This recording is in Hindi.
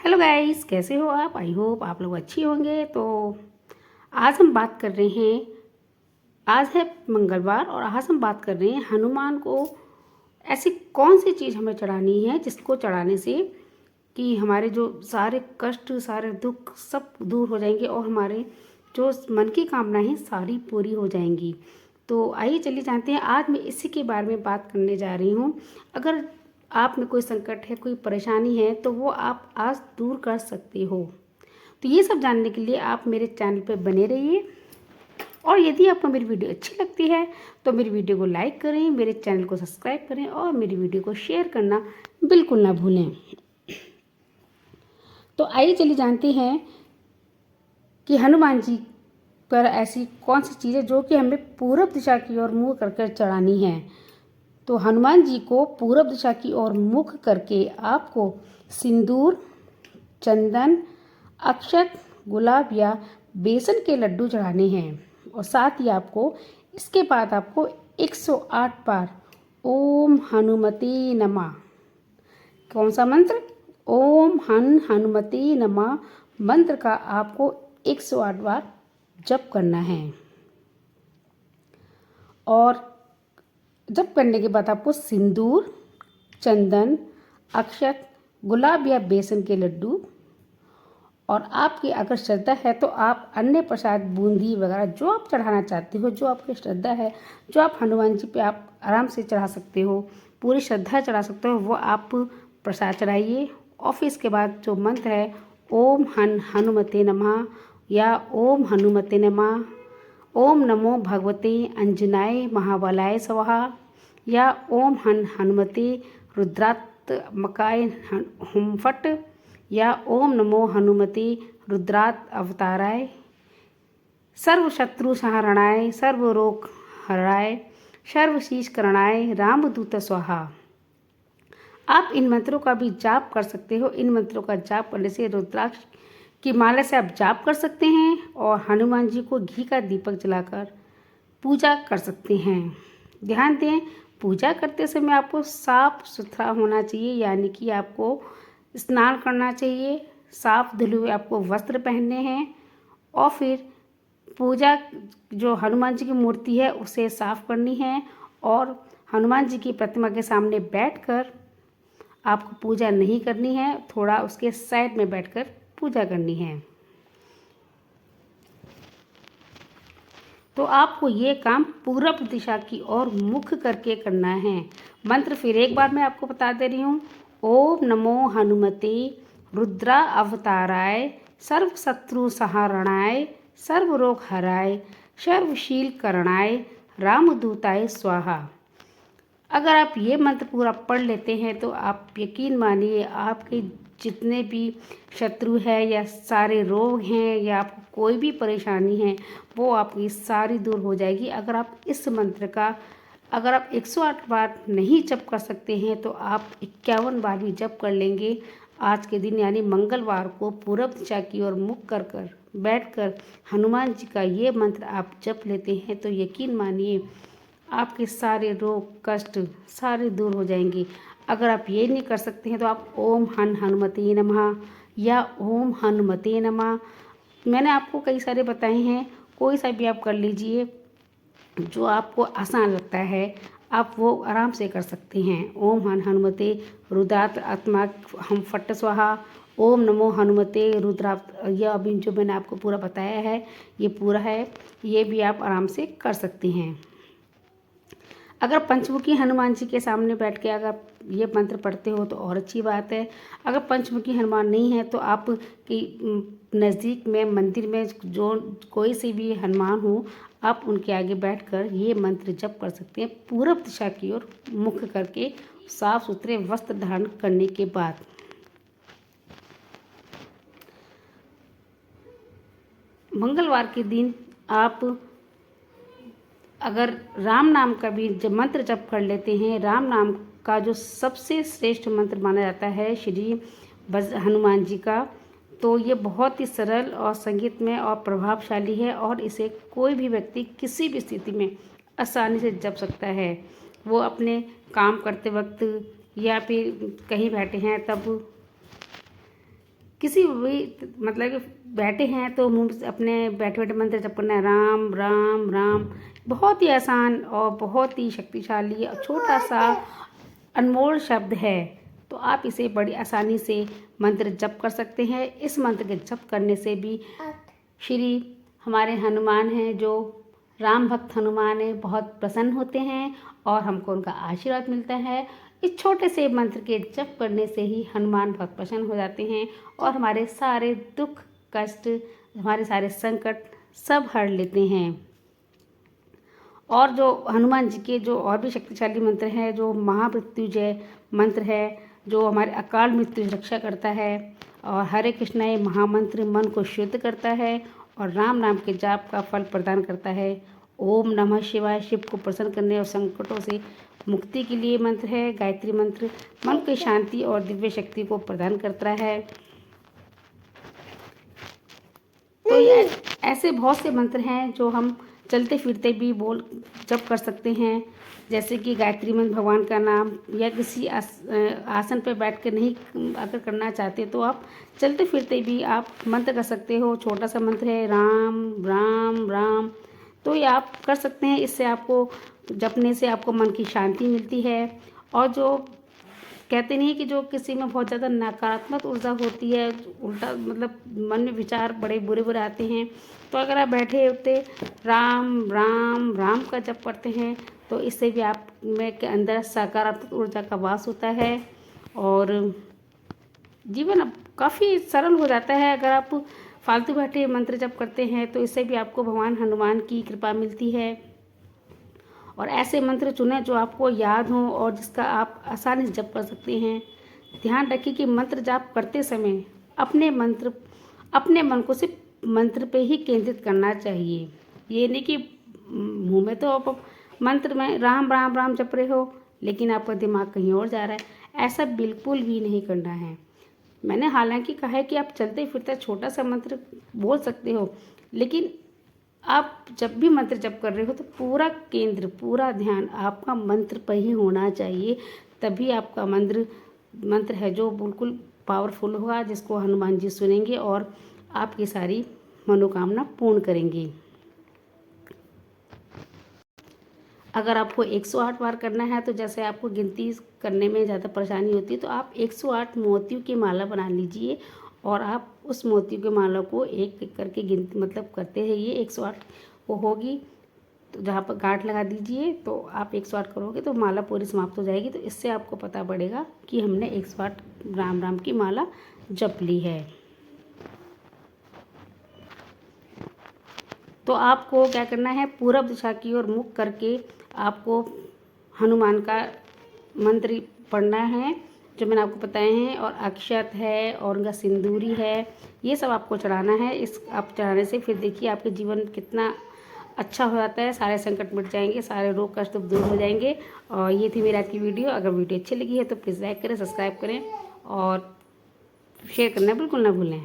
हेलो गाइस, कैसे हो आप? आई होप आप लोग अच्छी होंगे। तो आज हम बात कर रहे हैं, आज है मंगलवार और आज हम बात कर रहे हैं हनुमान को ऐसी कौन सी चीज़ हमें चढ़ानी है जिसको चढ़ाने से कि हमारे जो सारे कष्ट, सारे दुख सब दूर हो जाएंगे और हमारे जो मन की कामनाएं सारी पूरी हो जाएंगी। तो आइए चलिए जानते हैं, आज मैं इसी के बारे में बात करने जा रही हूँ। अगर आप में कोई संकट है, कोई परेशानी है, तो वो आप आज दूर कर सकते हो। तो ये सब जानने के लिए आप मेरे चैनल पर बने रहिए और यदि आपको मेरी वीडियो अच्छी लगती है तो मेरी वीडियो को लाइक करें, मेरे चैनल को सब्सक्राइब करें और मेरी वीडियो को शेयर करना बिल्कुल ना भूलें। तो आइए चलिए जानते हैं कि हनुमान जी पर ऐसी कौन सी चीज़ है जो कि हमें पूरब दिशा की ओर मुँह करके चढ़ानी है। तो हनुमान जी को पूरब दिशा की ओर मुख करके आपको सिंदूर, चंदन, अक्षत, गुलाब या बेसन के लड्डू चढ़ाने हैं और साथ ही आपको इसके बाद आपको 108 बार ओम हनुमते नमः, कौन सा मंत्र? ओम हनुमते नमः मंत्र का आपको 108 बार जप करना है। और जप करने के बाद आपको सिंदूर, चंदन, अक्षत, गुलाब या बेसन के लड्डू और आपकी अगर श्रद्धा है तो आप अन्य प्रसाद, बूंदी वगैरह जो आप चढ़ाना चाहते हो, जो आपकी श्रद्धा है, जो आप हनुमान जी पे आप आराम से चढ़ा सकते हो, पूरी श्रद्धा चढ़ा सकते हो, वो आप प्रसाद चढ़ाइए। और फिर इसके बाद जो मंत्र है ओम हनुमते नमः या ओम हनुमते नमः, ओम नमो भगवते अंजनाय महाबलाय स्वाहा या ओम हनुमते रुद्रात्मकाय हुम फट या ओम नमो हनुमते रुद्रात अवताराय सर्व शत्रु संहरणाय सर्व रोग हराय सर्वशीष करणाय रामदूत स्वाहा। आप इन मंत्रों का भी जाप कर सकते हो। इन मंत्रों का जाप करने से रुद्राक्ष की माला से आप जाप कर सकते हैं और हनुमान जी को घी का दीपक जलाकर पूजा कर सकते हैं। ध्यान दें, पूजा करते समय आपको साफ सुथरा होना चाहिए, यानी कि आपको स्नान करना चाहिए, साफ धुले हुए आपको वस्त्र पहनने हैं और फिर पूजा जो हनुमान जी की मूर्ति है उसे साफ करनी है और हनुमान जी की प्रतिमा के सामने बैठकर आपको पूजा नहीं करनी है, थोड़ा उसके साइड में बैठकर पूजा करनी है। तो आपको ये काम पूरब दिशा की ओर मुख करके करना है। मंत्र फिर एक बार मैं आपको बता दे रही हूँ। ओम नमो हनुमते रुद्रा अवताराय सर्व शत्रु संहरणाय सर्व रोग हराय सर्वशील करणाय रामदूताय स्वाहा। अगर आप ये मंत्र पूरा पढ़ लेते हैं तो आप यकीन मानिए आपके जितने भी शत्रु है या सारे रोग हैं या आपको कोई भी परेशानी है वो आपकी सारी दूर हो जाएगी। अगर आप इस मंत्र का 108 बार नहीं जप कर सकते हैं तो आप 51 बार भी जप कर लेंगे। आज के दिन यानी मंगलवार को पूरब दिशा की ओर मुख कर बैठकर हनुमान जी का ये मंत्र आप जप लेते हैं तो यकीन मानिए आपके सारे रोग कष्ट सारे दूर हो जाएंगे। अगर आप ये नहीं कर सकते हैं तो आप ओम हनुमते नमः या ओम हनुमते नमः, मैंने आपको कई सारे बताए हैं, कोई सा भी आप कर लीजिए जो आपको आसान लगता है, आप वो आराम से कर सकते हैं। ओम हनुमते रुद्रात आत्मा हम फट स्वाहा, ओम नमो हनुमते रुद्रा, यह अभी जो मैंने आपको पूरा बताया है ये पूरा है, ये भी आप आराम से कर सकते हैं। अगर पंचमुखी हनुमान जी के सामने बैठ के अगर ये मंत्र पढ़ते हो तो और अच्छी बात है। अगर पंचमुखी हनुमान नहीं है तो आप कि नज़दीक में मंदिर में जो कोई से भी हनुमान हो आप उनके आगे बैठकर ये मंत्र जप कर सकते हैं पूरब दिशा की ओर मुख करके, साफ सुथरे वस्त्र धारण करने के बाद। मंगलवार के दिन आप अगर राम नाम का भी जब मंत्र जप कर लेते हैं, राम नाम का जो सबसे श्रेष्ठ मंत्र माना जाता है श्री हनुमान जी का, तो ये बहुत ही सरल और संगीतमय और प्रभावशाली है और इसे कोई भी व्यक्ति किसी भी स्थिति में आसानी से जप सकता है। वो अपने काम करते वक्त या फिर कहीं बैठे हैं तब किसी भी मतलब कि बैठे हैं तो मुंह से अपने बैठे बैठे मंत्र जप करना है, राम राम राम। बहुत ही आसान और बहुत ही शक्तिशाली और छोटा सा अनमोल शब्द है। तो आप इसे बड़ी आसानी से मंत्र जप कर सकते हैं। इस मंत्र के जप करने से भी श्री हमारे हनुमान हैं जो राम भक्त हनुमान है, बहुत प्रसन्न होते हैं और हमको उनका आशीर्वाद मिलता है। इस छोटे से मंत्र के जप करने से ही हनुमान बहुत प्रसन्न हो जाते हैं और हमारे सारे दुख कष्ट, हमारे सारे संकट सब हर लेते हैं। और जो हनुमान जी के जो और भी शक्तिशाली मंत्र हैं, जो महामृत्युंजय मंत्र है जो हमारे अकाल मृत्यु से रक्षा करता है, और हरे कृष्णा ये महामंत्र मन को शुद्ध करता है और राम नाम के जाप का फल प्रदान करता है। ओम नमः शिवाय शिव को प्रसन्न करने और संकटों से मुक्ति के लिए मंत्र है। गायत्री मंत्र मन की शांति और दिव्य शक्ति को प्रदान करता है। तो ये ऐसे बहुत से मंत्र हैं जो हम चलते फिरते भी बोल जप कर सकते हैं, जैसे कि गायत्री मंत्र भगवान का नाम, या किसी आसन पर बैठ कर नहीं अगर करना चाहते तो आप चलते फिरते भी आप मंत्र कर सकते हो। छोटा सा मंत्र है राम राम राम, तो ये आप कर सकते हैं। इससे आपको जपने से आपको मन की शांति मिलती है। और जो कहते नहीं कि जो किसी में बहुत ज़्यादा नकारात्मक ऊर्जा होती है, उल्टा मतलब मन में विचार बड़े बुरे बुरे आते हैं, तो अगर आप बैठे उठते राम राम राम का जप करते हैं तो इससे भी आप में के अंदर सकारात्मक ऊर्जा का वास होता है और जीवन अब काफ़ी सरल हो जाता है। अगर आप फालतू बैठे मंत्र जप करते हैं तो इससे भी आपको भगवान हनुमान की कृपा मिलती है। और ऐसे मंत्र चुनें जो आपको याद हों और जिसका आप आसानी से जप कर सकते हैं। ध्यान रखिए कि मंत्र जाप करते समय अपने मन को सिर्फ मंत्र पे ही केंद्रित करना चाहिए। ये नहीं कि मुंह में तो आप मंत्र में राम राम राम जप रहे हो लेकिन आपका दिमाग कहीं और जा रहा है, ऐसा बिल्कुल भी नहीं करना है। मैंने हालांकि कहा है कि आप चलते फिरते छोटा सा मंत्र बोल सकते हो, लेकिन आप जब भी मंत्र जप कर रहे हो तो पूरा केंद्र, पूरा ध्यान आपका मंत्र पर ही होना चाहिए। तभी आपका मंत्र है जो बिल्कुल पावरफुल होगा, जिसको हनुमान जी सुनेंगे और आपकी सारी मनोकामना पूर्ण करेंगे। अगर आपको 108 बार करना है तो जैसे आपको गिनती करने में ज़्यादा परेशानी होती है तो आप 108 मोतियों की माला बना लीजिए और आप उस मोतियों की माला को एक एक करके गिनती मतलब करते रहिए। 108 वो होगी तो जहाँ पर गांठ लगा दीजिए, तो आप 108 करोगे तो माला पूरी समाप्त हो जाएगी। तो इससे आपको पता पड़ेगा कि हमने 108 राम राम की माला जप ली है। तो आपको क्या करना है, पूरब दिशा की ओर मुख करके आपको हनुमान का मंत्र पढ़ना है जो मैंने आपको बताए हैं, और अक्षत है और उनका सिंदूरी है, ये सब आपको चढ़ाना है। इस आप चढ़ाने से फिर देखिए आपके जीवन कितना अच्छा हो जाता है, सारे संकट मिट जाएंगे, सारे रोग कष्ट दूर हो जाएंगे। और ये थी मेरी आज की वीडियो। अगर वीडियो अच्छी लगी है तो प्लीज़ लाइक करें, सब्सक्राइब करें और शेयर करना बिल्कुल ना भूलें।